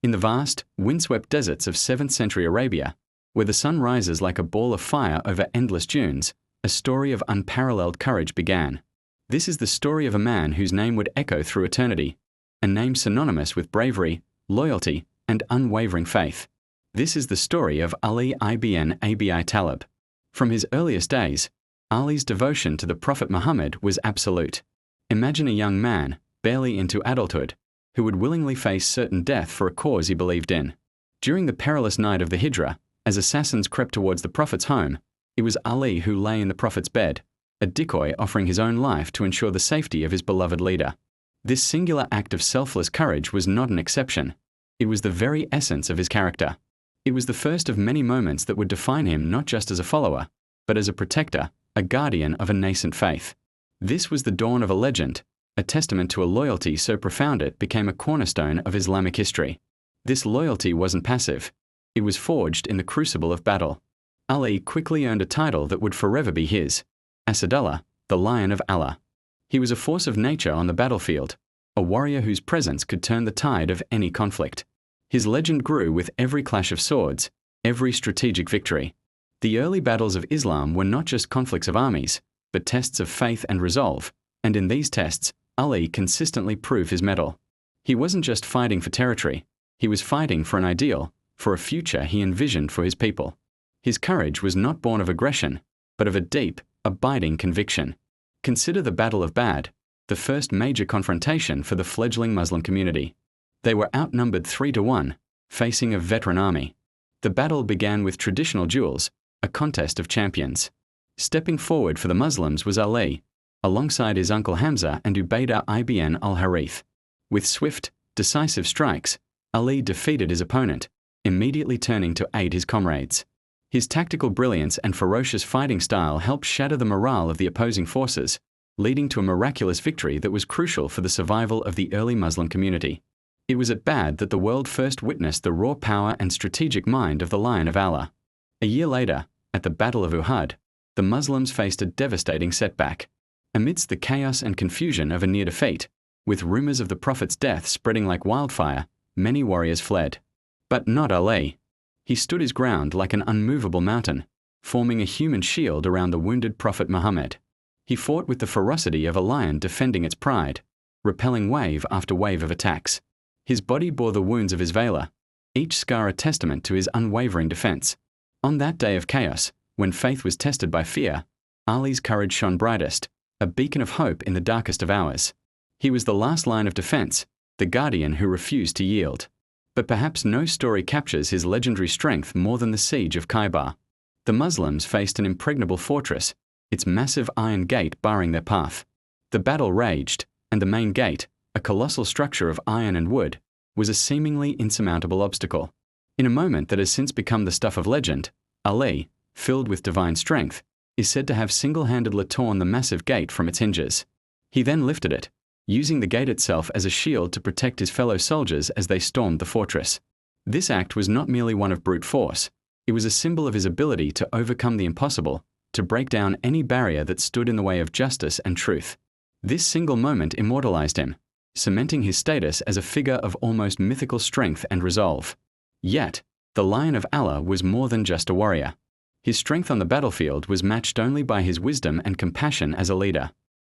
In the vast, windswept deserts of 7th century Arabia, where the sun rises like a ball of fire over endless dunes, a story of unparalleled courage began. This is the story of a man whose name would echo through eternity, a name synonymous with bravery, loyalty, and unwavering faith. This is the story of Ali ibn Abi Talib. From his earliest days, Ali's devotion to the Prophet Muhammad was absolute. Imagine a young man, barely into adulthood, who would willingly face certain death for a cause he believed in. During the perilous night of the Hijrah, as assassins crept towards the Prophet's home, it was Ali who lay in the Prophet's bed, a decoy offering his own life to ensure the safety of his beloved leader. This singular act of selfless courage was not an exception. It was the very essence of his character. It was the first of many moments that would define him not just as a follower, but as a protector, a guardian of a nascent faith. This was the dawn of a legend, a testament to a loyalty so profound it became a cornerstone of Islamic history. This loyalty wasn't passive. It was forged in the crucible of battle. Ali quickly earned a title that would forever be his, Asadullah, the Lion of Allah. He was a force of nature on the battlefield, a warrior whose presence could turn the tide of any conflict. His legend grew with every clash of swords, every strategic victory. The early battles of Islam were not just conflicts of armies, but tests of faith and resolve, and in these tests, Ali consistently proved his mettle. He wasn't just fighting for territory, he was fighting for an ideal, for a future he envisioned for his people. His courage was not born of aggression, but of a deep, abiding conviction. Consider the Battle of Badr, the first major confrontation for the fledgling Muslim community. They were outnumbered 3-1, facing a veteran army. The battle began with traditional duels, a contest of champions. Stepping forward for the Muslims was Ali, alongside his uncle Hamza and Ubaydah ibn al-Harith. With swift, decisive strikes, Ali defeated his opponent, immediately turning to aid his comrades. His tactical brilliance and ferocious fighting style helped shatter the morale of the opposing forces, leading to a miraculous victory that was crucial for the survival of the early Muslim community. It was at Badr that the world first witnessed the raw power and strategic mind of the Lion of Allah. A year later, at the Battle of Uhud, the Muslims faced a devastating setback. Amidst the chaos and confusion of a near defeat, with rumors of the Prophet's death spreading like wildfire, many warriors fled. But not Ali. He stood his ground like an unmovable mountain, forming a human shield around the wounded Prophet Muhammad. He fought with the ferocity of a lion defending its pride, repelling wave after wave of attacks. His body bore the wounds of his valor, each scar a testament to his unwavering defense. On that day of chaos, when faith was tested by fear, Ali's courage shone brightest, a beacon of hope in the darkest of hours. He was the last line of defense, the guardian who refused to yield. But perhaps no story captures his legendary strength more than the siege of Khaybar. The Muslims faced an impregnable fortress, its massive iron gate barring their path. The battle raged, and the main gate, a colossal structure of iron and wood, was a seemingly insurmountable obstacle. In a moment that has since become the stuff of legend, Ali, filled with divine strength, is said to have single-handedly torn the massive gate from its hinges. He then lifted it, using the gate itself as a shield to protect his fellow soldiers as they stormed the fortress. This act was not merely one of brute force, it was a symbol of his ability to overcome the impossible, to break down any barrier that stood in the way of justice and truth. This single moment immortalized him, cementing his status as a figure of almost mythical strength and resolve. Yet, the Lion of Allah was more than just a warrior. His strength on the battlefield was matched only by his wisdom and compassion as a leader.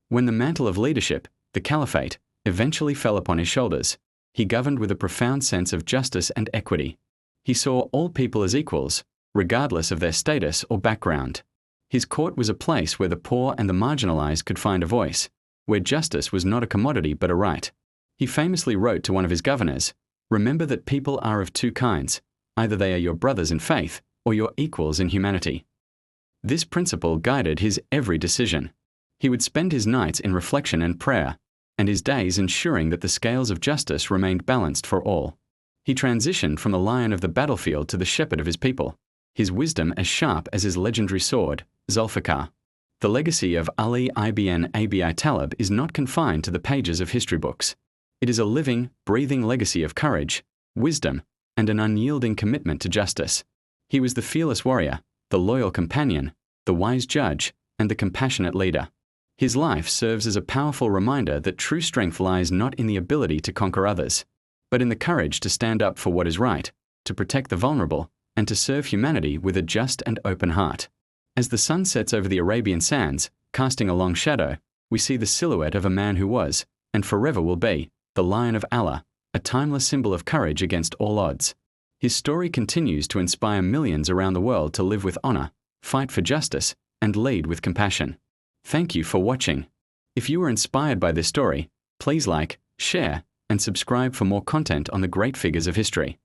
When the mantle of leadership, the caliphate, eventually fell upon his shoulders, he governed with a profound sense of justice and equity. He saw all people as equals, regardless of their status or background. His court was a place where the poor and the marginalized could find a voice, where justice was not a commodity but a right. He famously wrote to one of his governors, "Remember that people are of two kinds, either they are your brothers in faith or your equals in humanity." This principle guided his every decision. He would spend his nights in reflection and prayer, and his days ensuring that the scales of justice remained balanced for all. He transitioned from the lion of the battlefield to the shepherd of his people, his wisdom as sharp as his legendary sword, Zulfiqar. The legacy of Ali ibn Abi Talib is not confined to the pages of history books. It is a living, breathing legacy of courage, wisdom, and an unyielding commitment to justice. He was the fearless warrior, the loyal companion, the wise judge, and the compassionate leader. His life serves as a powerful reminder that true strength lies not in the ability to conquer others, but in the courage to stand up for what is right, to protect the vulnerable, and to serve humanity with a just and open heart. As the sun sets over the Arabian sands, casting a long shadow, we see the silhouette of a man who was, and forever will be, the Lion of Allah, a timeless symbol of courage against all odds. His story continues to inspire millions around the world to live with honor, fight for justice, and lead with compassion. Thank you for watching. If you were inspired by this story, please like, share, and subscribe for more content on the great figures of history.